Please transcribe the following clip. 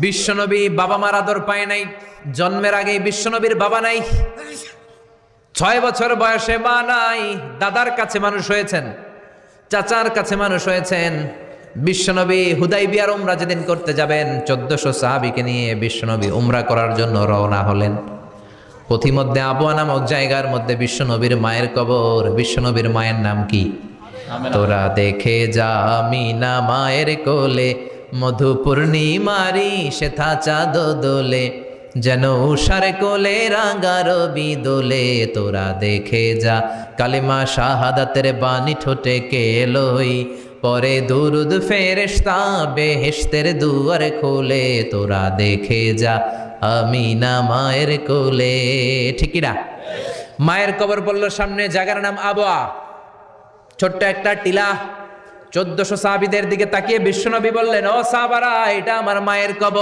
বিশ্বনবী বাবা মার আদর পায় নাই, জন্মের আগেই বিশ্বনবীর বাবা নাই, 6 বছর বয়সে মা নাই, দাদার কাছে মানুষ হয়েছেন, চাচার কাছে মানুষ হয়েছেন। বিশ্বনবী হুদাইবিয়ার উমরা যেদিন করতে যাবেন 1400 সাহাবীকে নিয়ে বিশ্বনবী উমরা করার জন্য রওনা হলেন। পথিমধ্যে আবওয়া নামক জায়গার মধ্যে বিশ্বনবীর মায়ের কবর। বিশ্বনবীর মায়ের নাম কি? তোরা দেখে যা আমিনা মায়ের কোলে, মধু পূর্ণিমারি সেথা চাঁদ দোলে, যেন উষার কোলে রাঙা রবি দোলে। তোরা দেখে যা কালিমা শাহাদাতের বাণী ঠোঁটে কে লই, পরে দুরুদ ফেরেশতা বেহেশতের দুয়ার খোলে। তোরা দেখে যা আমিনা মায়ের কোলে। ঠিকই না? মায়ের কবর বলল সামনে, জায়গার নাম আবওয়া, ছোট্ট একটা টিলা। 1400 সাহাবীদের দিকে তাকিয়ে বিশ্বনবী বললেন, ও সাহাবারা, এটা আমার মায়ের কবর।